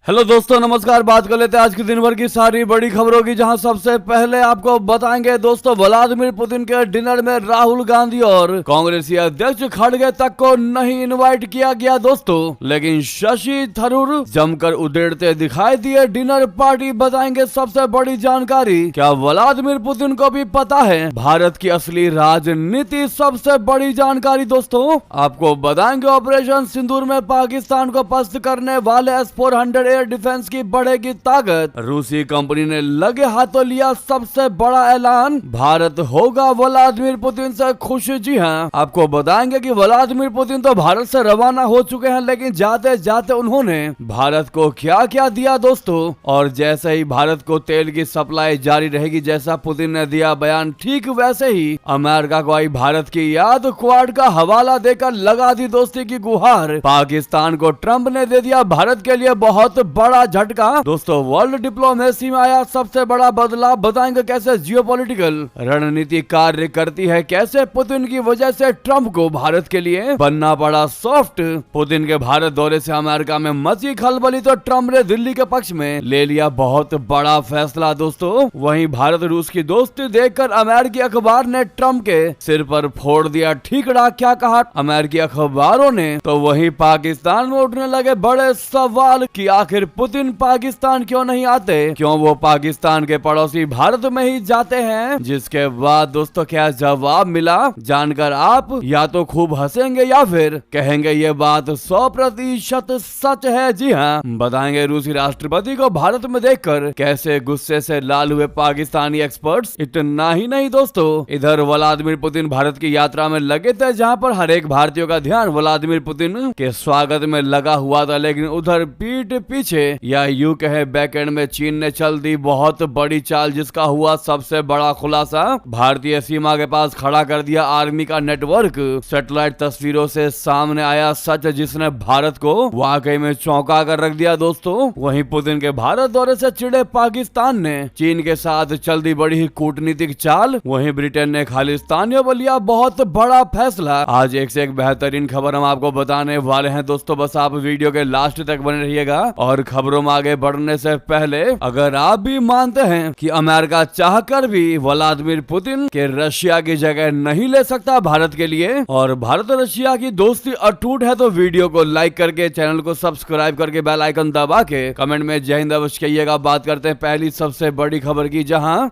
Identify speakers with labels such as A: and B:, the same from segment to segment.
A: Hello दोस्तों, नमस्कार। बात कर लेते हैं आज के दिन भर की सारी बड़ी खबरों की, जहां सबसे पहले आपको बताएंगे दोस्तों व्लादिमीर पुतिन के डिनर में राहुल गांधी और कांग्रेसी अध्यक्ष खड़गे तक को नहीं इनवाइट किया गया दोस्तों, लेकिन शशि थरूर जमकर उधेड़ते दिखाई दिए डिनर पार्टी। बताएंगे सबसे बड़ी जानकारी, क्या व्लादिमीर पुतिन को भी पता है भारत की असली राजनीति? सबसे बड़ी जानकारी दोस्तों आपको बताएंगे ऑपरेशन सिंदूर में पाकिस्तान को पस्त करने वाले S-400 एयर डिफेंस की बढ़ेगी ताकत। रूसी कंपनी ने लगे हाथों लिया सबसे बड़ा ऐलान, भारत होगा व्लादिमीर पुतिन से खुश। जी हां, आपको बताएंगे कि व्लादिमीर पुतिन तो भारत से रवाना हो चुके हैं, लेकिन जाते जाते उन्होंने भारत को क्या क्या दिया दोस्तों। और जैसे ही भारत को तेल की सप्लाई जारी रहेगी, जैसा पुतिन ने दिया बयान, ठीक वैसे ही अमेरिका को आई भारत की याद। क्वाड का हवाला देकर लगा दी दोस्ती की गुहार। पाकिस्तान को ट्रंप ने दे दिया भारत के लिए बहुत बड़ा झटका दोस्तों। वर्ल्ड डिप्लोमेसी में आया सबसे बड़ा बदलाव। बताएंगे कैसे जियोपॉलिटिकल रणनीति कार्य करती है, कैसे पुतिन की वजह से ट्रंप को भारत के लिए बनना पड़ा सॉफ्ट। पुतिन के भारत दौरे से अमेरिका में मची खलबली, तो ट्रंप ने दिल्ली के पक्ष में ले लिया बहुत बड़ा फैसला दोस्तों। वहीं भारत रूस की दोस्ती देखकर अमेरिकी अखबार ने ट्रंप के सिर पर फोड़ दिया ठीकड़ा। क्या कहा अमेरिकी अखबारों ने? तो वहीं पाकिस्तान में उठने लगे बड़े सवाल कि आखिर पुतिन पाकिस्तान क्यों नहीं आते, क्यों वो पाकिस्तान के पड़ोसी भारत में ही जाते हैं। जिसके बाद दोस्तों क्या जवाब मिला, जानकर आप या तो खूब हंसेंगे या फिर कहेंगे ये बात 100% सच है। जी हाँ, बताएंगे रूसी राष्ट्रपति को भारत में देखकर कैसे गुस्से से लाल हुए पाकिस्तानी एक्सपर्ट्स। इतना ही नहीं दोस्तों, इधर व्लादिमीर पुतिन भारत की यात्रा में लगे थे, जहाँ पर हर एक भारतीय का ध्यान व्लादिमीर पुतिन के स्वागत में लगा हुआ था। लेकिन उधर पीठ पीछे या यूं कहे बैकएंड में चीन ने चल दी बहुत बड़ी चाल, जिसका हुआ सबसे बड़ा खुलासा। भारतीय सीमा के पास खड़ा कर दिया आर्मी का नेटवर्क। सैटेलाइट तस्वीरों से सामने आया सच, जिसने भारत को वाकई में चौंका कर रख दिया दोस्तों। वहीं पुतिन के भारत दौरे से चिढ़े पाकिस्तान ने चीन के साथ चल दी बड़ी ही कूटनीतिक चाल। वहीं ब्रिटेन ने खालिस्तानियों पर लिया बहुत बड़ा फैसला। आज एक से एक बेहतरीन खबर हम आपको बताने वाले हैं दोस्तों, बस आप वीडियो के लास्ट तक बने रहिएगा। और खबरों में आगे बढ़ने से पहले, अगर आप भी मानते हैं कि अमेरिका चाहकर भी व्लादिमीर पुतिन के रशिया की जगह नहीं ले सकता भारत के लिए, और भारत और रशिया की दोस्ती अटूट है, तो वीडियो को लाइक करके, चैनल को सब्सक्राइब करके, बेल आइकन दबा के कमेंट में जय हिंद अवश्य कहिएगा। बात करते हैं पहली सबसे बड़ी खबर की, जहां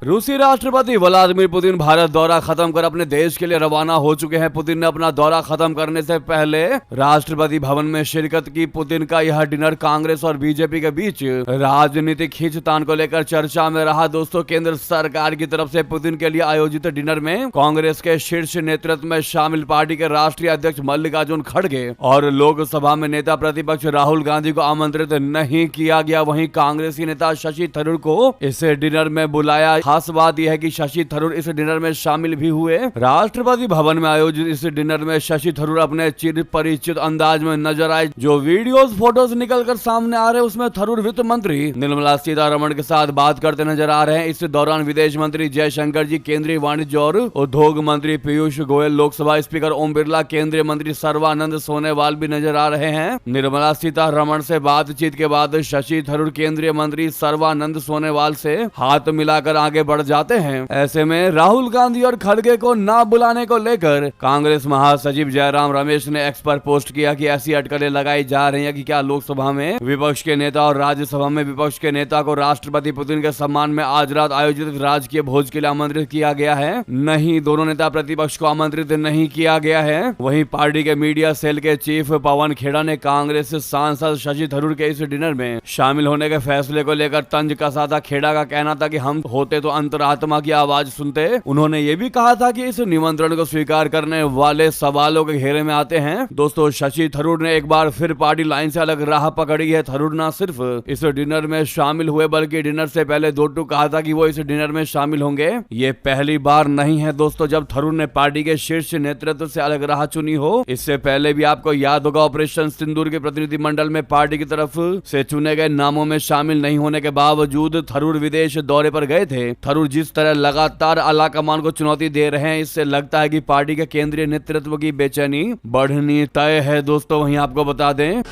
A: रूसी राष्ट्रपति व्लादिमीर पुतिन भारत दौरा खत्म कर अपने देश के लिए रवाना हो चुके हैं। पुतिन ने अपना दौरा खत्म करने से पहले राष्ट्रपति भवन में शिरकत की। पुतिन का यह डिनर कांग्रेस और बीजेपी के बीच राजनीतिक खींचतान को लेकर चर्चा में रहा दोस्तों। केंद्र सरकार की तरफ से पुतिन के लिए आयोजित डिनर में कांग्रेस के शीर्ष नेतृत्व में शामिल पार्टी के राष्ट्रीय अध्यक्ष मल्लिकार्जुन खड़गे और लोकसभा में नेता प्रतिपक्ष राहुल गांधी को आमंत्रित नहीं किया गया। वहीं कांग्रेसी नेता शशि थरूर को इस डिनर में बुलाया। खास बात यह है कि शशि थरूर इस डिनर में शामिल भी हुए। राष्ट्रपति भवन में आयोजित इस डिनर में शशि थरूर अपने चिर परिचित अंदाज में नजर आए। जो वीडियोस फोटोज निकलकर सामने आ रहे हैं, उसमें थरूर वित्त मंत्री निर्मला सीतारमण के साथ बात करते नजर आ रहे हैं। इस दौरान विदेश मंत्री जयशंकर जी, केंद्रीय वाणिज्य और उद्योग मंत्री पीयूष गोयल, लोकसभा स्पीकर ओम बिरला, केंद्रीय मंत्री सर्बानंद सोनोवाल भी नजर आ रहे हैं। निर्मला सीतारमण से बातचीत के बाद शशि थरूर केंद्रीय मंत्री सर्बानंद सोनोवाल से हाथ मिलाकर आगे बढ़ जाते हैं। ऐसे में राहुल गांधी और खड़गे को ना बुलाने को लेकर कांग्रेस महासचिव जयराम रमेश ने एक्स पर पोस्ट किया कि ऐसी अटकलें लगाई जा रही हैं कि क्या लोकसभा में विपक्ष के नेता और राज्यसभा में विपक्ष के नेता को राष्ट्रपति पुतिन के सम्मान में आज रात आयोजित राजकीय भोज के लिए आमंत्रित किया गया है? नहीं, दोनों नेता प्रतिपक्ष को आमंत्रित नहीं किया गया है। वहीं पार्टी के मीडिया सेल के चीफ पवन खेड़ा ने कांग्रेस सांसद शशि थरूर के इस डिनर में शामिल होने के फैसले को लेकर तंज कसा था। खेड़ा का कहना था कि हम होते तो अंतरात्मा की आवाज सुनते। उन्होंने ये भी कहा था कि इस निमंत्रण को स्वीकार करने वाले सवालों के घेरे में आते हैं। दोस्तों शशि थरूर ने एक बार फिर पार्टी लाइन से अलग राह पकड़ी है। थरूर न सिर्फ इस डिनर में शामिल हुए, बल्कि डिनर से पहले दो टूक कहा था कि वो इस डिनर में शामिल होंगे। ये पहली बार नहीं है दोस्तों जब थरूर ने पार्टी के शीर्ष नेतृत्व से अलग राह चुनी हो। इससे पहले भी आपको याद होगा, ऑपरेशन सिंदूर के प्रतिनिधिमंडल में पार्टी की तरफ से चुने गए नामों में शामिल नहीं होने के बावजूद थरूर विदेश दौरे पर गए थे। थरूर जिस तरह लगातार आलाकमान को चुनौती दे रहे हैं, इससे लगता है कि पार्टी के केंद्रीय नेतृत्व की बेचैनी बढ़नी तय है दोस्तों। वहीं आपको बता दें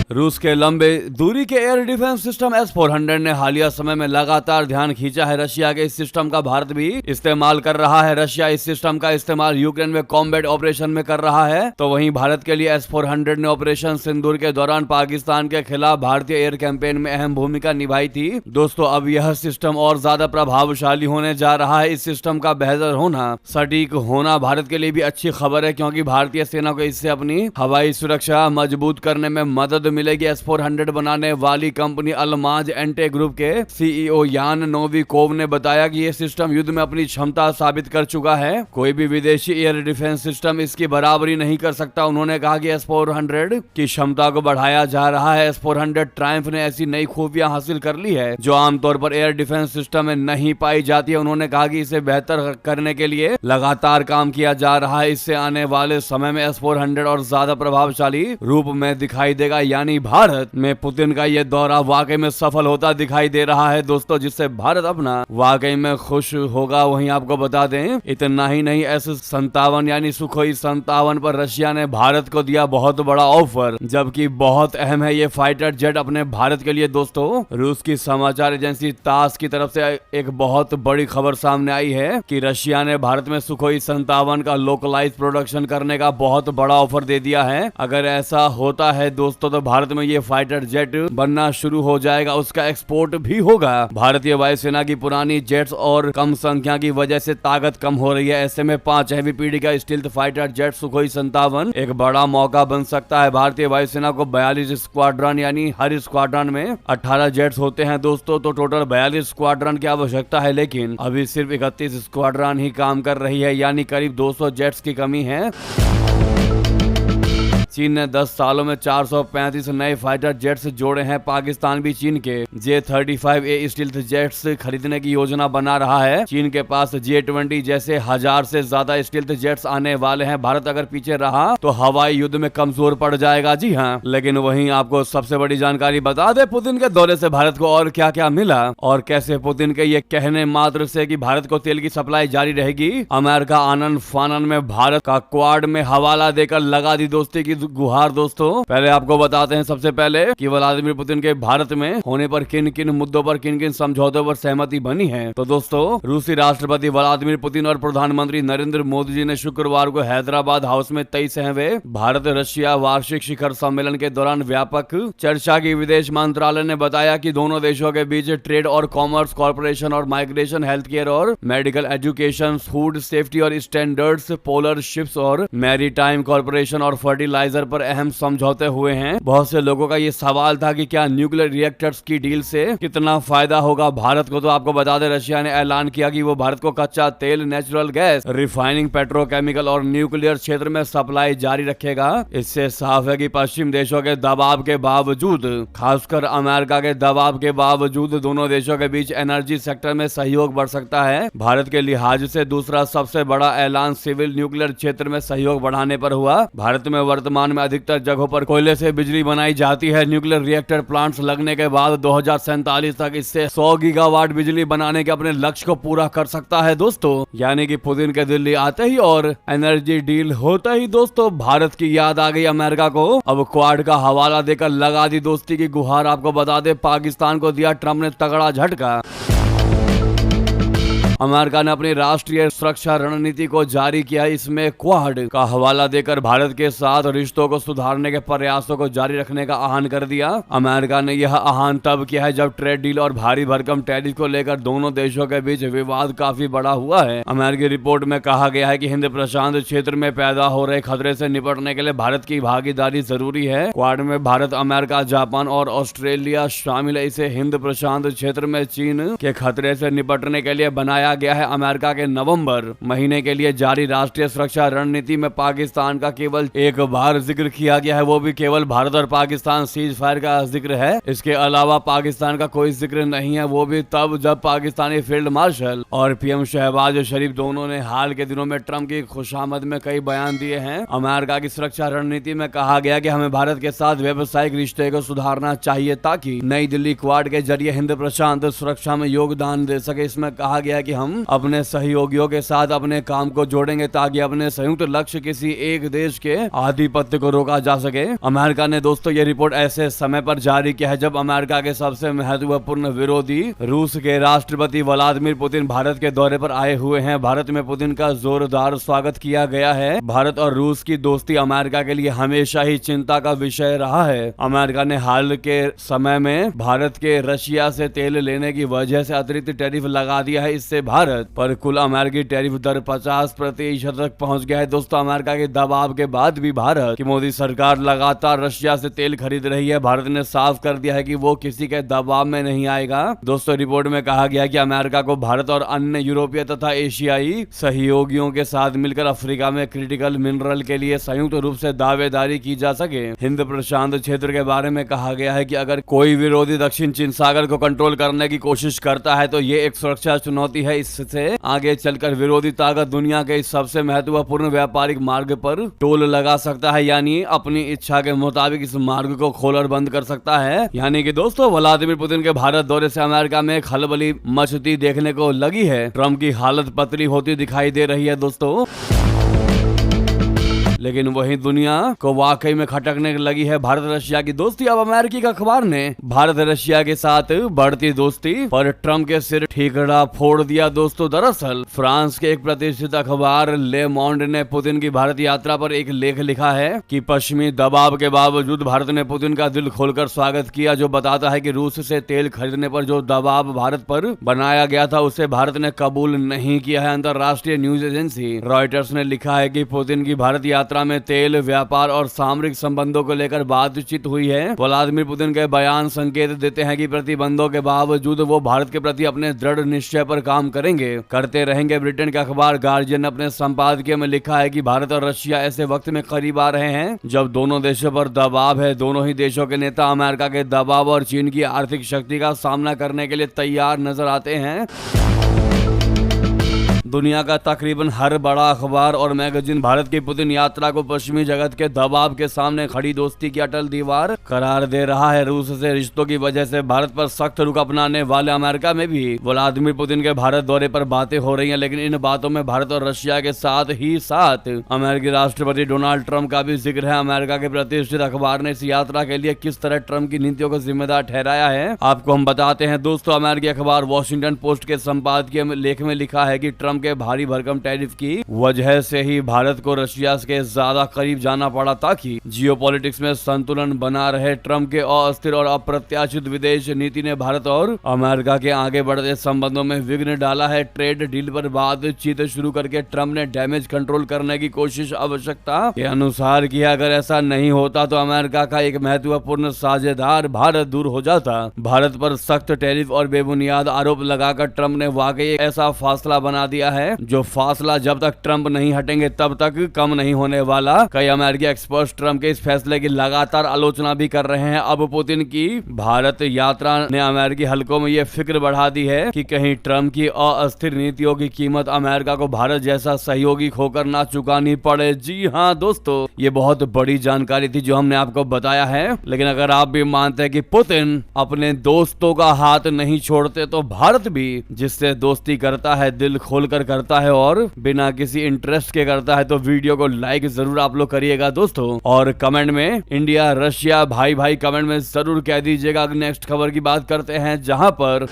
A: रूस के लंबे दूरी के एयर डिफेंस सिस्टम S-400 ने हालिया समय में लगातार ध्यान खींचा है। रशिया के इस सिस्टम का भारत भी इस्तेमाल कर रहा है। रशिया इस सिस्टम का इस्तेमाल यूक्रेन में कॉम्बैट ऑपरेशन में कर रहा है, तो वहीं भारत के लिए S-400 ने ऑपरेशन सिंदूर के दौरान पाकिस्तान के खिलाफ भारतीय एयर कैंपेन में अहम भूमिका निभाई थी। दोस्तों, अब यह सिस्टम और ज्यादा प्रभावशाली होने जा रहा है। इस सिस्टम का बेहतर होना, सटीक होना भारत के लिए भी अच्छी खबर है, क्योंकि भारतीय सेना को इससे अपनी हवाई सुरक्षा मजबूत करने में मदद मिलेगी। S-400 बनाने वाली कंपनी अलमाज एंटे ग्रुप के CEO यान नोविकोव ने बताया कि यह सिस्टम युद्ध में अपनी क्षमता साबित कर चुका है। कोई भी विदेशी एयर डिफेंस सिस्टम इसकी बराबरी नहीं कर सकता। उन्होंने कहा कि S-400 की क्षमता को बढ़ाया जा रहा है। S-400 ट्रायम्फ ने ऐसी नई खूबियां हासिल कर ली है जो आमतौर पर एयर डिफेंस सिस्टम में नहीं पाई जाती है। उन्होंने कहा कि इसे बेहतर करने के लिए लगातार काम किया जा रहा है। इससे आने वाले समय में S-400 और ज्यादा प्रभावशाली रूप में दिखाई देगा। यानी भारत में पुतिन का यह दौरा वाकई में सफल होता दिखाई दे रहा है दोस्तों, जिससे भारत अपना वाकई में खुश होगा। वहीं आपको बता दें, इतना ही नहीं, S-57 यानी सुखोई 57 पर रशिया ने भारत को दिया बहुत बड़ा ऑफर, जबकि बहुत अहम है ये फाइटर जेट अपने भारत के लिए। दोस्तों, रूस की समाचार एजेंसी तास की तरफ से एक बहुत बड़ी खबर सामने आई है कि रशिया ने भारत में सुखोई 57 का लोकलाइज प्रोडक्शन करने का बहुत बड़ा ऑफर दे दिया है। अगर ऐसा होता है दोस्तों, तो भारत में ये फाइटर जेट बनना शुरू हो जाएगा, उसका एक्सपोर्ट भी होगा। भारतीय वायुसेना की पुरानी जेट्स और कम संख्या की वजह से ताकत कम हो रही है। ऐसे में 5वीं पीढ़ी का स्टील्थ फाइटर जेट सुखोई 57 एक बड़ा मौका बन सकता है। भारतीय वायुसेना को 42 स्क्वाड्रन यानी हर स्क्वाड्रन में 18 जेट्स होते हैं दोस्तों, तो टोटल 42 स्क्वाड्रन की आवश्यकता है, लेकिन अभी सिर्फ 31 स्क्वाड्रन ही काम कर रही है, यानी करीब 200 जेट्स की कमी है। चीन ने 10 सालों में 435 नए फाइटर जेट्स जोड़े हैं। पाकिस्तान भी चीन के J-35A स्टील्थ जेट्स खरीदने की योजना बना रहा है। चीन के पास J-20 जैसे 1000 से ज्यादा स्टील्थ जेट्स आने वाले हैं। भारत अगर पीछे रहा तो हवाई युद्ध में कमजोर पड़ जाएगा। जी हाँ, लेकिन वहीं आपको सबसे बड़ी जानकारी बता दे, पुतिन के दौरे से भारत को और क्या क्या मिला और कैसे पुतिन के ये कहने मात्र से कि भारत को तेल की सप्लाई जारी रहेगी, अमेरिका आनन फानन में भारत का क्वाड में हवाला देकर लगा दी दोस्ती की गुहार। दोस्तों, पहले आपको बताते हैं सबसे पहले कि व्लादिमीर पुतिन के भारत में होने पर किन किन मुद्दों पर, किन किन समझौतों पर सहमति बनी है। तो दोस्तों, रूसी राष्ट्रपति व्लादिमीर पुतिन और प्रधानमंत्री नरेंद्र मोदी जी ने शुक्रवार को हैदराबाद हाउस में 23वें भारत रशिया वार्षिक शिखर सम्मेलन के दौरान व्यापक चर्चा की। विदेश मंत्रालय ने बताया कि दोनों देशों के बीच ट्रेड और कॉमर्स, कॉर्पोरेशन और माइग्रेशन, हेल्थ केयर और मेडिकल एजुकेशन, फूड सेफ्टी और स्टैंडर्ड्स, पोलर शिप्स और मैरीटाइम कॉर्पोरेशन और फर्टिलाइजर पर अहम समझौते हुए हैं। बहुत से लोगों का ये सवाल था कि क्या न्यूक्लियर रिएक्टर्स की डील से कितना फायदा होगा भारत को। तो आपको बता दें, रशिया ने ऐलान किया कि वो भारत को कच्चा तेल, नेचुरल गैस, रिफाइनिंग, पेट्रोकेमिकल और न्यूक्लियर क्षेत्र में सप्लाई जारी रखेगा। इससे साफ है कि पश्चिम देशों के दबाव के बावजूद, खासकर अमेरिका के दबाव के बावजूद, दोनों देशों के बीच एनर्जी सेक्टर में सहयोग बढ़ सकता है। भारत के लिहाज से दूसरा सबसे बड़ा ऐलान सिविल न्यूक्लियर क्षेत्र में सहयोग बढ़ाने पर हुआ। भारत में वर्तमान में अधिकतर जगहों पर कोयले से बिजली बनाई जाती है। न्यूक्लियर रिएक्टर प्लांट्स लगने के बाद 2047 तक इससे 100 गीगावाट बिजली बनाने के अपने लक्ष्य को पूरा कर सकता है दोस्तों। यानी कि पुतिन के दिल्ली आते ही और एनर्जी डील होते ही दोस्तों, भारत की याद आ गई अमेरिका को। अब क्वाड का हवाला देकर लगा दी दोस्ती की गुहार। आपको बता दे, पाकिस्तान को दिया ट्रंप ने तगड़ा झटका। अमेरिका ने अपनी राष्ट्रीय सुरक्षा रणनीति को जारी किया। इसमें क्वाड का हवाला देकर भारत के साथ रिश्तों को सुधारने के प्रयासों को जारी रखने का आह्वान कर दिया। अमेरिका ने यह आह्वान तब किया है जब ट्रेड डील और भारी भरकम टैरिफ को लेकर दोनों देशों के बीच विवाद काफी बड़ा हुआ है। अमेरिकी रिपोर्ट में कहा गया है कि हिंद प्रशांत क्षेत्र में पैदा हो रहे खतरे से निपटने के लिए भारत की भागीदारी जरूरी है। क्वाड में भारत, अमेरिका, जापान और ऑस्ट्रेलिया शामिल है। इसे हिंद प्रशांत क्षेत्र में चीन के खतरे से निपटने के लिए बनाया गया है। अमेरिका के नवंबर महीने के लिए जारी राष्ट्रीय सुरक्षा रणनीति में पाकिस्तान का केवल एक बार जिक्र किया गया है, वो भी केवल भारत और पाकिस्तान सीज फायर का जिक्र है। इसके अलावा पाकिस्तान का कोई जिक्र नहीं है, वो भी तब जब पाकिस्तानी फील्ड मार्शल और पीएम शहबाज शरीफ दोनों ने हाल के दिनों में ट्रंप की खुशामद में कई बयान दिए हैं। अमेरिका की सुरक्षा रणनीति में कहा गया कि हमें भारत के साथ व्यावसायिक रिश्ते को सुधारना चाहिए ताकि नई दिल्ली क्वाड के जरिए हिंद प्रशांत सुरक्षा में योगदान दे सके। इसमें कहा गया कि हम अपने सहयोगियों के साथ अपने काम को जोड़ेंगे ताकि अपने संयुक्त लक्ष्य किसी एक देश के आधिपत्य को रोका जा सके। अमेरिका ने दोस्तों ये रिपोर्ट ऐसे समय पर जारी किया है जब अमेरिका के सबसे महत्वपूर्ण विरोधी रूस के राष्ट्रपति व्लादिमीर पुतिन भारत के दौरे पर आए हुए हैं। भारत में पुतिन का जोरदार स्वागत किया गया है। भारत और रूस की दोस्ती अमेरिका के लिए हमेशा ही चिंता का विषय रहा है। अमेरिका ने हाल के समय में भारत के रशिया से तेल लेने की वजह से अतिरिक्त टैरिफ लगा दिया है। इससे भारत पर कुल अमेरिकी टैरिफ दर 50% तक पहुंच गया है। दोस्तों अमेरिका के दबाव के बाद भी भारत की मोदी सरकार लगातार रशिया से तेल खरीद रही है। भारत ने साफ कर दिया है कि वो किसी के दबाव में नहीं आएगा। दोस्तों रिपोर्ट में कहा गया कि अमेरिका को भारत और अन्य यूरोपीय तथा एशियाई सहयोगियों के साथ मिलकर अफ्रीका में क्रिटिकल मिनरल के लिए संयुक्त रूप से दावेदारी की जा सके। हिंद प्रशांत क्षेत्र के बारे में कहा गया है कि अगर कोई विरोधी दक्षिण चीन सागर को कंट्रोल करने की कोशिश करता है तो ये एक सुरक्षा चुनौती है। इससे आगे चलकर विरोधी ताकत दुनिया के सबसे महत्वपूर्ण व्यापारिक मार्ग पर टोल लगा सकता है, यानी अपनी इच्छा के मुताबिक इस मार्ग को खोल और बंद कर सकता है। यानी कि दोस्तों व्लादिमीर पुतिन के भारत दौरे से अमेरिका में खलबली मचती देखने को लगी है। ट्रंप की हालत पतली होती दिखाई दे रही है दोस्तों, लेकिन वही दुनिया को वाकई में खटकने लगी है भारत रशिया की दोस्ती। अब अमेरिकी अखबार ने भारत रशिया के साथ बढ़ती दोस्ती पर ट्रंप के सिर ठीकरा फोड़ दिया। दोस्तों दरअसल फ्रांस के एक प्रतिष्ठित अखबार ले मोंड ने पुतिन की भारत यात्रा पर एक लेख लिखा है कि पश्चिमी दबाव के बावजूद भारत ने पुतिन का दिल खोलकर स्वागत किया, जो बताता है कि रूस से तेल खरीदने पर जो दबाव भारत पर बनाया गया था उसे भारत ने कबूल नहीं किया है। अंतरराष्ट्रीय न्यूज एजेंसी रॉयटर्स ने लिखा है कि पुतिन की भारत यात्रा में तेल व्यापार और सामरिक संबंधों को लेकर बातचीत हुई है। व्लादिमीर पुतिन के बयान संकेत देते हैं कि प्रतिबंधों के बावजूद वो भारत के प्रति अपने दृढ़ निश्चय पर काम करते रहेंगे। ब्रिटेन के अखबार गार्जियन ने अपने संपादकीय में लिखा है कि भारत और रशिया ऐसे वक्त में करीब आ रहे हैं जब दोनों देशों पर दबाव है। दोनों ही देशों के नेता अमेरिका के दबाव और चीन की आर्थिक शक्ति का सामना करने के लिए तैयार नजर आते हैं। दुनिया का तकरीबन हर बड़ा अखबार और मैगजीन भारत की पुतिन यात्रा को पश्चिमी जगत के दबाव के सामने खड़ी दोस्ती की अटल दीवार करार दे रहा है। रूस से रिश्तों की वजह से भारत पर सख्त रुख अपनाने वाले अमेरिका में भी व्लादिमीर पुतिन के भारत दौरे पर बातें हो रही हैं, लेकिन इन बातों में भारत और रशिया के साथ ही साथ अमेरिकी राष्ट्रपति डोनाल्ड ट्रंप का भी जिक्र है। अमेरिका के प्रतिष्ठित अखबार ने इस यात्रा के लिए किस तरह ट्रंप की नीतियों को जिम्मेदार ठहराया है आपको हम बताते हैं। दोस्तों अमेरिकी अखबार वॉशिंगटन पोस्ट के संपादकीय लेख में लिखा है कि ट्रंप के भारी भरकम टैरिफ की वजह से ही भारत को रशिया के ज्यादा करीब जाना पड़ा ताकि जियोपॉलिटिक्स में संतुलन बना रहे। ट्रंप के अस्थिर और अप्रत्याशित विदेश नीति ने भारत और अमेरिका के आगे बढ़ते संबंधों में विघ्न डाला है। ट्रेड डील पर बातचीत शुरू करके ट्रंप ने डैमेज कंट्रोल करने की कोशिश आवश्यकता के अनुसार किया। अगर ऐसा नहीं होता तो अमेरिका का एक महत्वपूर्ण साझेदार भारत दूर हो जाता। भारत पर सख्त टैरिफ और बेबुनियाद आरोप लगाकर ट्रंप ने वाकई ऐसा फासला बना दिया है जो फासला जब तक ट्रंप नहीं हटेंगे तब तक कम नहीं होने वाला। कई अमेरिकी एक्सपर्ट्स ट्रंप के इस फैसले की लगातार आलोचना भी कर रहे हैं। अब पुतिन की भारत यात्रा ने अमेरिकी हलकों में यह फिक्र बढ़ा दी है कि कहीं ट्रंप की अस्थिर नीतियों की कीमत अमेरिका को भारत जैसा सहयोगी खोकर ना चुकानी पड़े। जी हाँ दोस्तों, ये बहुत बड़ी जानकारी थी जो हमने आपको बताया है, लेकिन अगर आप भी मानते हैं कि पुतिन अपने दोस्तों का हाथ नहीं छोड़ते तो भारत भी जिससे दोस्ती करता है दिल खोलकर करता है और बिना किसी इंटरेस्ट के करता है, तो वीडियो को लाइक जरूर आप लोग करिएगा दोस्तों, और कमेंट में इंडिया रशिया भाई भाई कमेंट में जरूर कह दीजिएगा। नेक्स्ट खबर की बात करते हैं जहां पर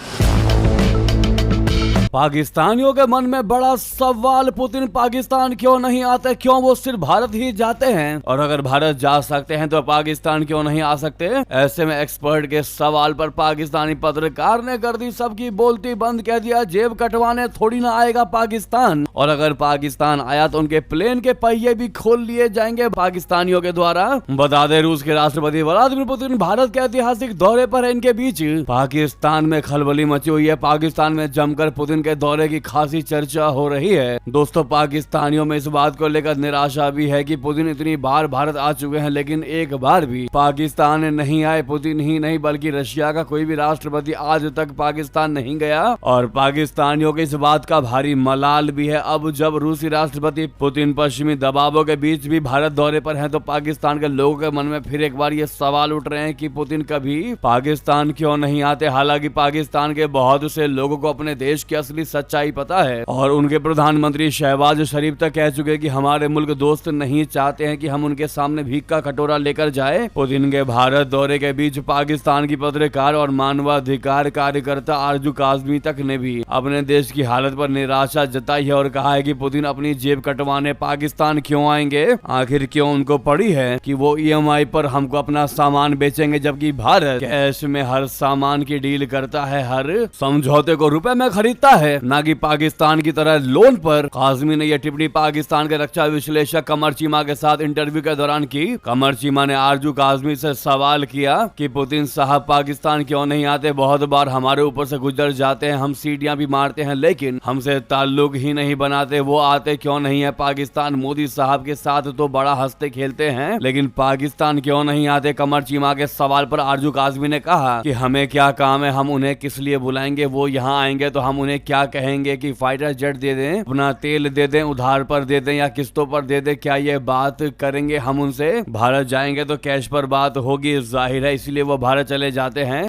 A: पाकिस्तानियों के मन में बड़ा सवाल, पुतिन पाकिस्तान क्यों नहीं आते, क्यों वो सिर्फ भारत ही जाते हैं, और अगर भारत जा सकते हैं तो पाकिस्तान क्यों नहीं आ सकते। ऐसे में एक्सपर्ट के सवाल पर पाकिस्तानी पत्रकार ने कर दी सबकी बोलती बंद, कह दिया जेब कटवाने थोड़ी ना आएगा पाकिस्तान, और अगर पाकिस्तान आया तो उनके प्लेन के पहिए भी खोल लिए जाएंगे पाकिस्तानियों के द्वारा। बता दें रूस के राष्ट्रपति व्लादिमीर पुतिन भारत के ऐतिहासिक दौरे पर है। इनके बीच पाकिस्तान में खलबली मची हुई है। पाकिस्तान में जमकर पुतिन के दौरे की खासी चर्चा हो रही है। दोस्तों पाकिस्तानियों में इस बात को लेकर निराशा भी है कि पुतिन इतनी बार भारत आ चुके हैं लेकिन एक बार भी पाकिस्तान नहीं आए। पुतिन ही नहीं बल्कि रशिया का कोई भी राष्ट्रपति आज तक पाकिस्तान नहीं गया, और पाकिस्तानियों के इस बात का भारी मलाल भी है। अब जब रूसी राष्ट्रपति पुतिन पश्चिमी दबावों के बीच भी भारत दौरे पर हैं तो पाकिस्तान के लोगों के मन में फिर एक बार ये सवाल उठ रहे हैं कि पुतिन कभी पाकिस्तान क्यों नहीं आते। हालांकि पाकिस्तान के बहुत से लोगों को अपने देश की असली सच्चाई पता है। और उनके प्रधानमंत्री शहबाज शरीफ तक कह चुके कि हमारे मुल्क दोस्त नहीं चाहते हैं कि हम उनके सामने भीख का कटोरा लेकर जाए। पुतिन के भारत दौरे के बीच पाकिस्तान की पत्रकार और मानवाधिकार कार्यकर्ता आरजू काज़मी तक ने भी अपने देश की हालत पर निराशा जताई है और कहा है कि पुतिन अपनी जेब कटवाने पाकिस्तान क्यों आएंगे। आखिर क्यों उनको पड़ी है कि वो EMI पर हमको अपना सामान बेचेंगे, जबकि भारत कैश में हर सामान की डील करता है, हर समझौते को रुपए में खरीदता है, ना कि पाकिस्तान की तरह लोन पर। काज़मी ने यह टिप्पणी पाकिस्तान के रक्षा विश्लेषक कमर चीमा के साथ इंटरव्यू के दौरान की। कमर चीमा ने आरजू काज़मी से सवाल किया कि पुतिन साहब पाकिस्तान क्यों नहीं आते, बहुत बार हमारे ऊपर से गुजर जाते हैं, हम सीढ़ियां भी मारते हैं लेकिन हमसे ताल्लुक ही नहीं बनाते, वो आते क्यों नहीं है पाकिस्तान। मोदी साहब के साथ तो बड़ा हंसते खेलते हैं लेकिन पाकिस्तान क्यों नहीं आते। कमर चीमा के सवाल पर आरजू काज़मी ने कहा कि हमें क्या काम है, हम उन्हें किस लिए बुलाएंगे, वो यहाँ आएंगे तो हम उन्हें क्या कहेंगे कि फाइटर जेट दे दें, अपना तेल दे दें, उधार पर दे दें या किस्तों पर दे दें, क्या ये बात करेंगे हम उनसे। भारत जाएंगे तो कैश पर बात होगी, जाहिर है इसलिए वो भारत चले जाते हैं।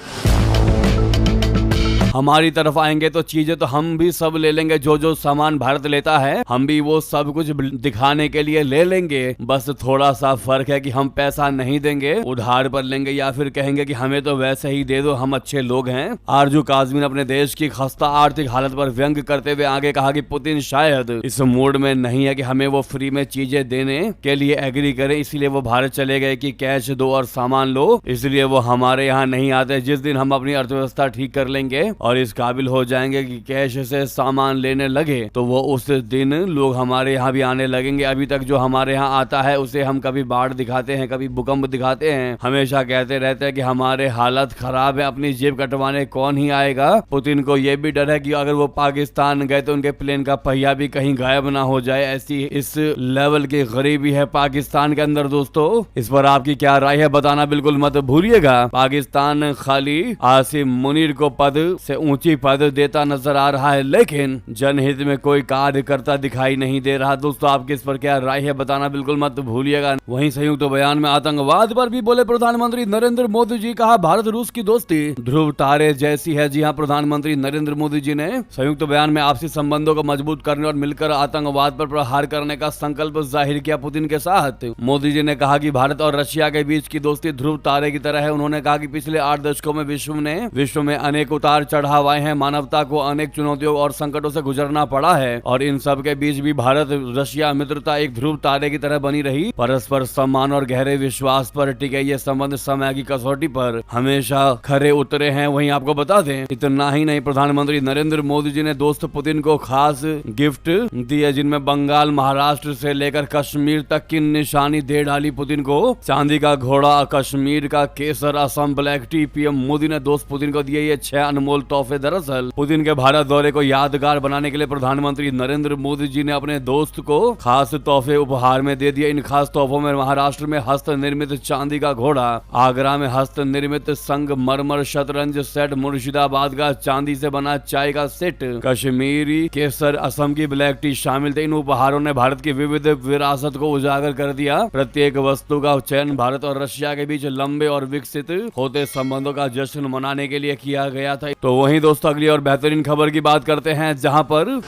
A: हमारी तरफ आएंगे तो चीजें तो हम भी सब ले लेंगे, जो जो सामान भारत लेता है हम भी वो सब कुछ दिखाने के लिए ले लेंगे, बस थोड़ा सा फर्क है कि हम पैसा नहीं देंगे, उधार पर लेंगे या फिर कहेंगे कि हमें तो वैसे ही दे दो, हम अच्छे लोग हैं। आरजू काज़मी ने अपने देश की खस्ता आर्थिक हालत पर व्यंग करते हुए आगे कहा कि पुतिन शायद इस मूड में नहीं है कि हमें वो फ्री में चीजें देने के लिए एग्री करें, इसलिए वो भारत चले गए कि कैश दो और सामान लो, इसलिए वो हमारे यहाँ नहीं आते। जिस दिन हम अपनी अर्थव्यवस्था ठीक कर लेंगे और इस काबिल हो जाएंगे कि कैश से सामान लेने लगे तो वो उस दिन लोग हमारे यहाँ भी आने लगेंगे। अभी तक जो हमारे यहाँ आता है उसे हम कभी बाढ़ दिखाते हैं, कभी भूकंप दिखाते हैं, हमेशा कहते रहते हैं कि हमारे हालत खराब है, अपनी जेब कटवाने कौन ही आएगा। पुतिन को यह भी डर है कि अगर वो पाकिस्तान गए तो उनके प्लेन का पहिया भी कहीं गायब ना हो जाए, ऐसी इस लेवल की गरीबी है पाकिस्तान के अंदर। दोस्तों इस पर आपकी क्या राय है बताना बिल्कुल मत भूलिएगा। पाकिस्तान खाली आसिम मुनीर को पद से ऊंची पद देता नजर आ रहा है लेकिन जनहित में कोई कार्यकर्ता दिखाई नहीं दे रहा। दोस्तों आपकी इस पर क्या राय है बताना बिल्कुल मत भूलिएगा। वहीं संयुक्त बयान में आतंकवाद पर भी बोले प्रधानमंत्री नरेंद्र मोदी जी, कहा भारत रूस की दोस्ती ध्रुव तारे जैसी है। जी हां, प्रधानमंत्री नरेंद्र मोदी जी ने संयुक्त बयान में आपसी संबंधों को मजबूत करने और मिलकर आतंकवाद पर प्रहार करने का संकल्प जाहिर किया पुतिन के साथ। मोदी जी ने कहा कि भारत और रशिया के बीच की दोस्ती ध्रुव तारे की तरह है। उन्होंने कहा कि पिछले 8 दशकों में विश्व में अनेक उतार चढ़ाव आए हैं, मानवता को अनेक चुनौतियों और संकटों से गुजरना पड़ा है और इन सब के बीच भी भारत रशिया मित्रता एक ध्रुव तारे की तरह बनी रही। परस्पर सम्मान और गहरे विश्वास पर टिके ये संबंध समय की कसौटी पर हमेशा खरे उतरे हैं। वहीं आपको बता दें, इतना ही नहीं, प्रधानमंत्री नरेंद्र मोदी जी ने दोस्त पुतिन को खास गिफ्ट दिए जिनमें बंगाल, महाराष्ट्र से लेकर कश्मीर तक की निशानी दे डाली। पुतिन को चांदी का घोड़ा, कश्मीर का केसर, Assam black tea. PM Modi ने दोस्त पुतिन को दिए ये 6 अनमोल तोहफे। दरअसल पुतिन के भारत दौरे को यादगार बनाने के लिए प्रधानमंत्री नरेंद्र मोदी जी ने अपने दोस्त को खास तोहफे उपहार में दे दिए। इन खास तोहफों में महाराष्ट्र में हस्त निर्मित चांदी का घोड़ा, आगरा में हस्त निर्मित संगमरमर शतरंज सेट, मुर्शिदाबाद का चांदी से बना चाय का सेट, कश्मीरी केसर, असम की ब्लैक टी शामिल थे। इन उपहारों ने भारत की विविध विरासत को उजागर कर दिया। प्रत्येक वस्तु का चयन भारत और रशिया के बीच लंबे और विकसित होते संबंधों का जश्न मनाने के लिए किया गया था। तो वहीं दोस्तों अगली और बेहतरीन खबर की बात करते हैं, जहां पर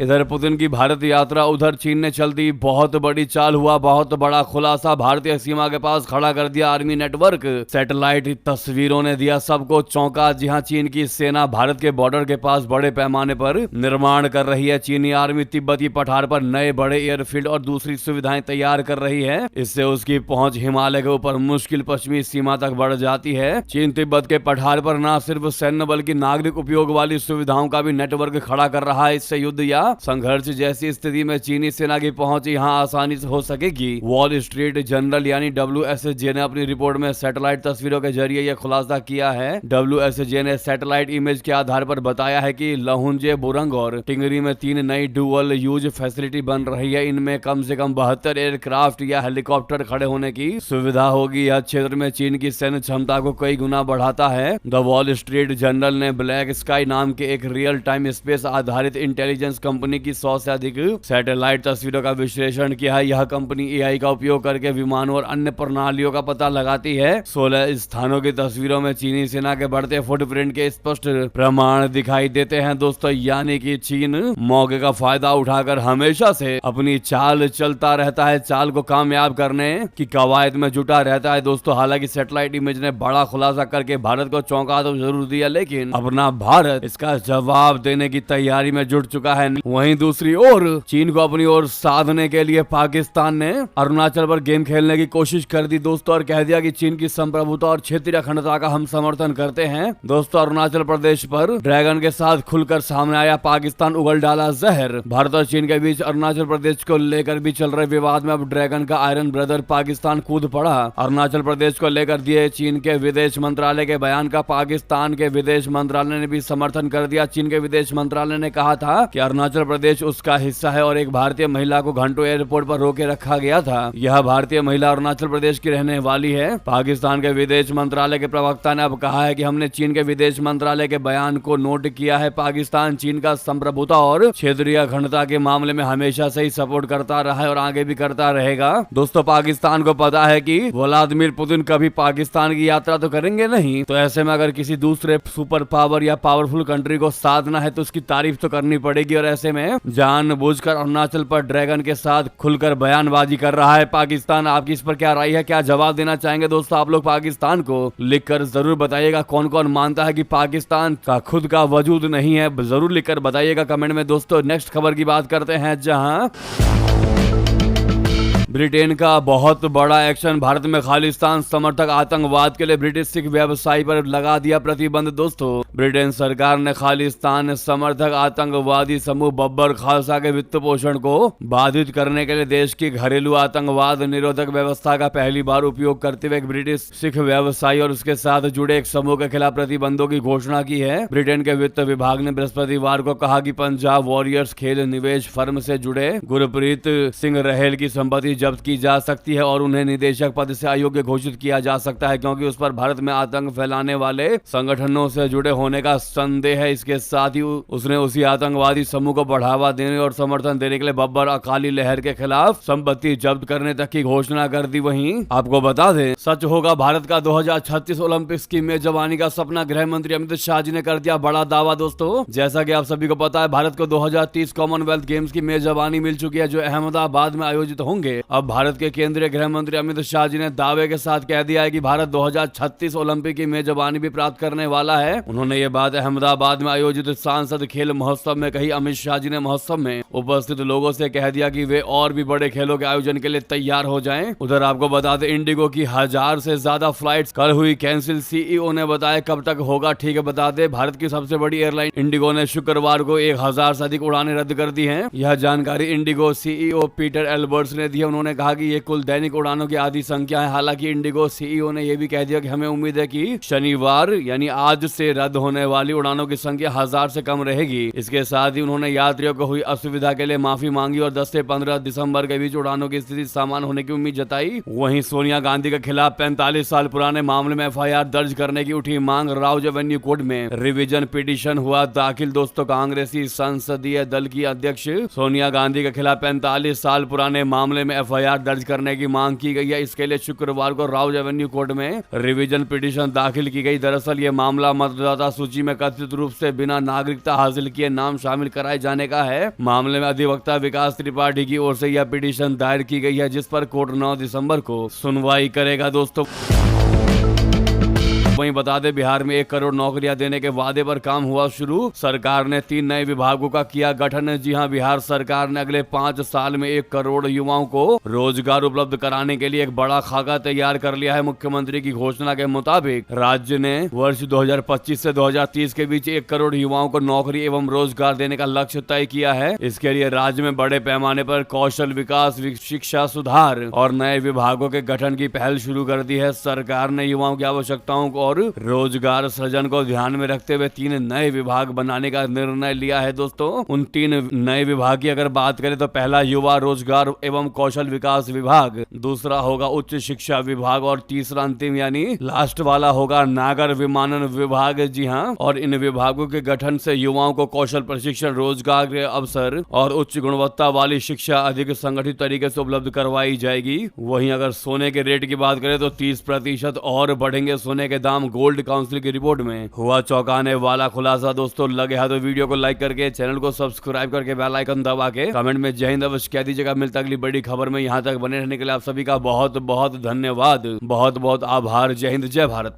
A: इधर पुतिन की भारत यात्रा, उधर चीन ने चल दी बहुत बड़ी चाल। हुआ बहुत बड़ा खुलासा, भारतीय सीमा के पास खड़ा कर दिया आर्मी नेटवर्क। सैटेलाइट तस्वीरों ने दिया सबको चौंका। जी हां, चीन की सेना भारत के बॉर्डर के पास बड़े पैमाने पर निर्माण कर रही है। चीनी आर्मी तिब्बती पठार पर नए बड़े एयरफील्ड और दूसरी सुविधाएं तैयार कर रही है। इससे उसकी पहुंच हिमालय के ऊपर मुश्किल पश्चिमी सीमा तक बढ़ जाती है। चीन तिब्बत के पठार पर न सिर्फ सैन्य बल्कि नागरिक उपयोग वाली सुविधाओं का भी नेटवर्क खड़ा कर रहा है। इससे युद्ध या संघर्ष जैसी स्थिति में चीनी सेना की पहुंच यहां आसानी से हो सकेगी। वॉल स्ट्रीट जर्नल यानी WSJ ने अपनी रिपोर्ट में सैटेलाइट तस्वीरों के जरिए यह खुलासा किया है। WSJ ने सैटेलाइट इमेज के आधार पर बताया है कि लहुंजे, बुरंग और टिंगरी में 3 नई डुअल यूज फैसिलिटी बन रही है। इनमें कम से कम 72 एयरक्राफ्ट या हेलीकॉप्टर खड़े होने की सुविधा होगी। यह क्षेत्र में चीन की सैन्य क्षमता को कई गुना बढ़ाता है। द वॉल स्ट्रीट जर्नल ने ब्लैक स्काई नाम के एक रियल टाइम स्पेस आधारित इंटेलिजेंस कंपनी कंपनी की 100 से अधिक सैटेलाइट तस्वीरों का विश्लेषण किया है। यह कंपनी एआई का उपयोग करके विमानों और अन्य प्रणालियों का पता लगाती है। 16 स्थानों की तस्वीरों में चीनी सेना के बढ़ते फुटप्रिंट के स्पष्ट प्रमाण दिखाई देते हैं दोस्तों, यानी कि चीन मौके का फायदा उठाकर हमेशा से अपनी चाल चलता रहता है, चाल को कामयाब करने की कवायद में जुटा रहता है दोस्तों। हालांकि सैटेलाइट इमेज ने बड़ा खुलासा करके भारत को चौंका तो जरूर दिया, लेकिन अपना भारत इसका जवाब देने की तैयारी में जुट चुका है। वहीं दूसरी ओर चीन को अपनी ओर साधने के लिए पाकिस्तान ने अरुणाचल पर गेम खेलने की कोशिश कर दी दोस्तों, और कह दिया कि चीन की संप्रभुता और क्षेत्रीय अखंडता का हम समर्थन करते हैं। दोस्तों, अरुणाचल प्रदेश पर ड्रैगन के साथ खुलकर सामने आया पाकिस्तान, उगल डाला जहर। भारत और चीन के बीच अरुणाचल प्रदेश को लेकर भी चल रहे विवाद में अब ड्रैगन का आयरन ब्रदर पाकिस्तान कूद पड़ा। अरुणाचल प्रदेश को लेकर दिए चीन के विदेश मंत्रालय के बयान का पाकिस्तान के विदेश मंत्रालय ने भी समर्थन कर दिया। चीन के विदेश मंत्रालय ने कहा था कि अरुणाचल प्रदेश उसका हिस्सा है और एक भारतीय महिला को घंटों एयरपोर्ट पर रोके रखा गया था। यह भारतीय महिला अरुणाचल प्रदेश की रहने वाली है। पाकिस्तान के विदेश मंत्रालय के प्रवक्ता ने अब कहा है कि हमने चीन के विदेश मंत्रालय के बयान को नोट किया है। पाकिस्तान चीन का संप्रभुता और क्षेत्रीय अखंडता के मामले में हमेशा से ही सपोर्ट करता रहा है और आगे भी करता रहेगा। दोस्तों, पाकिस्तान को पता है कि व्लादिमीर पुतिन कभी पाकिस्तान की यात्रा तो करेंगे नहीं, तो ऐसे में अगर किसी दूसरे सुपर पावर या पावरफुल कंट्री को साधना है तो उसकी तारीफ तो करनी पड़ेगी। और ऐसे में जानबूझकर अरुणाचल पर ड्रैगन के साथ खुलकर बयानबाजी कर रहा है पाकिस्तान। आपकी इस पर क्या राय है, क्या जवाब देना चाहेंगे दोस्तों? आप लोग पाकिस्तान को लिखकर जरूर बताइएगा। कौन कौन मानता है कि पाकिस्तान का खुद का वजूद नहीं है, जरूर लिखकर बताइएगा कमेंट में दोस्तों। नेक्स्ट खबर की बात करते हैं, जहां ब्रिटेन का बहुत बड़ा एक्शन। भारत में खालिस्तान समर्थक आतंकवाद के लिए ब्रिटिश सिख व्यवसायी पर लगा दिया प्रतिबंध। दोस्तों, ब्रिटेन सरकार ने खालिस्तान समर्थक आतंकवादी समूह बब्बर खालसा के वित्त पोषण को बाधित करने के लिए देश की घरेलू आतंकवाद निरोधक व्यवस्था का पहली बार उपयोग करते हुए एक ब्रिटिश सिख व्यवसायी और उसके साथ जुड़े एक समूह के खिलाफ प्रतिबंधों की घोषणा की है। ब्रिटेन के वित्त विभाग ने बृहस्पतिवार को कहा कि पंजाब वॉरियर्स खेल निवेश फर्म से जुड़े गुरप्रीत सिंह रहेल की संपत्ति जब्त की जा सकती है और उन्हें निदेशक पद से अयोग्य घोषित किया जा सकता है, क्योंकि उस पर भारत में आतंक फैलाने वाले संगठनों से जुड़े होने का संदेह है। इसके साथ ही उसने उसी आतंकवादी समूह को बढ़ावा देने और समर्थन देने के लिए बब्बर अकाली लहर के खिलाफ संपत्ति जब्त करने तक की घोषणा कर दी। वहीं आपको बता दें, सच होगा भारत का 2036 ओलंपिक्स की मेजबानी का सपना। गृह मंत्री अमित शाह जी ने कर दिया बड़ा दावा। दोस्तों, जैसा कि आप सभी को पता है, भारत को 2030 कॉमनवेल्थ गेम्स की मेजबानी मिल चुकी है, जो अहमदाबाद में आयोजित होंगे। अब भारत के केंद्रीय गृह मंत्री अमित शाह जी ने दावे के साथ कह दिया है कि भारत 2036 ओलंपिक की मेजबानी भी प्राप्त करने वाला है। उन्होंने ये बात अहमदाबाद में आयोजित सांसद खेल महोत्सव में कही। अमित शाह जी ने महोत्सव में उपस्थित लोगों से कह दिया कि वे और भी बड़े खेलों के आयोजन के लिए तैयार हो जाएं। उधर आपको बता दें, इंडिगो की 1000 से ज्यादा फ्लाइट्स कल हुई कैंसिल। सीईओ ने बताया कब तक होगा, ठीक है बता दें, भारत की सबसे बड़ी एयरलाइन इंडिगो ने शुक्रवार को 1000 से अधिक उड़ानें रद्द कर दी हैं। यह जानकारी इंडिगो सीईओ पीटर एल्बर्ट्स ने दी। उन्होंने कहा कि ये कुल दैनिक उड़ानों की आधी संख्या है। हालांकि इंडिगो सीईओ ने यह भी कह दिया कि हमें उम्मीद है कि शनिवार यानी आज से रद्द होने वाली उड़ानों की संख्या 1000 से कम रहेगी। इसके साथ ही उन्होंने यात्रियों को हुई असुविधा के लिए माफी मांगी और 10 से 15 दिसंबर के बीच उड़ानों की स्थिति सामान्य होने की उम्मीद जताई। वहीं सोनिया गांधी के खिलाफ 45 साल पुराने मामले में एफआईआर दर्ज करने की उठी मांग। राउज एवेन्यू कोर्ट में रिवीजन पिटीशन हुआ दाखिल। दोस्तों, कांग्रेसी संसदीय दल की अध्यक्ष सोनिया गांधी के खिलाफ 45 साल पुराने मामले में एफआईआर दर्ज करने की मांग की गई है। इसके लिए शुक्रवार को राउज एवेन्यू कोर्ट में रिवीजन पिटीशन दाखिल की गई। दरअसल ये मामला मतदाता सूची में कथित रूप से बिना नागरिकता हासिल किए नाम शामिल कराए जाने का है। मामले में अधिवक्ता विकास त्रिपाठी की ओर से यह पिटीशन दायर की गई है, जिस पर कोर्ट 9 दिसंबर को सुनवाई करेगा। दोस्तों, वहीं बता दें, बिहार में 1 करोड़ नौकरियां देने के वादे पर काम हुआ शुरू। सरकार ने 3 नए विभागों का किया गठन। जी हां, बिहार सरकार ने अगले 5 साल में 1 करोड़ युवाओं को रोजगार उपलब्ध कराने के लिए एक बड़ा खाका तैयार कर लिया है। मुख्यमंत्री की घोषणा के मुताबिक राज्य ने वर्ष 2025 से 2030 के बीच 1 करोड़ युवाओं को नौकरी एवं रोजगार देने का लक्ष्य तय किया है। इसके लिए राज्य में बड़े पैमाने पर कौशल विकास, शिक्षा सुधार और नए विभागों के गठन की पहल शुरू कर दी है। सरकार ने युवाओं की आवश्यकताओं को और रोजगार सृजन को ध्यान में रखते हुए 3 नए विभाग बनाने का निर्णय लिया है। दोस्तों उन 3 नए विभाग की अगर बात करें तो पहला युवा रोजगार एवं कौशल विकास विभाग, दूसरा होगा उच्च शिक्षा विभाग और तीसरा अंतिम यानी लास्ट वाला होगा नागर विमानन विभाग। जी हाँ, और इन विभागों के गठन से युवाओं को कौशल प्रशिक्षण, रोजगार के अवसर और उच्च गुणवत्ता वाली शिक्षा अधिक संगठित तरीके से उपलब्ध करवाई जाएगी। वहीं अगर सोने के रेट की बात करें तो 30% और बढ़ेंगे सोने के दाम। गोल्ड काउंसिल की रिपोर्ट में हुआ चौंकाने वाला खुलासा। दोस्तों लगे हाथ तो वीडियो को लाइक करके, चैनल को सब्सक्राइब करके, बेल आइकन दबा के कमेंट में जय हिंद अवश्य कह दीजिएगा। मिलता अगली बड़ी खबर में। यहाँ तक बने रहने के लिए आप सभी का बहुत बहुत धन्यवाद, बहुत बहुत आभार। जय हिंद, जय भारत।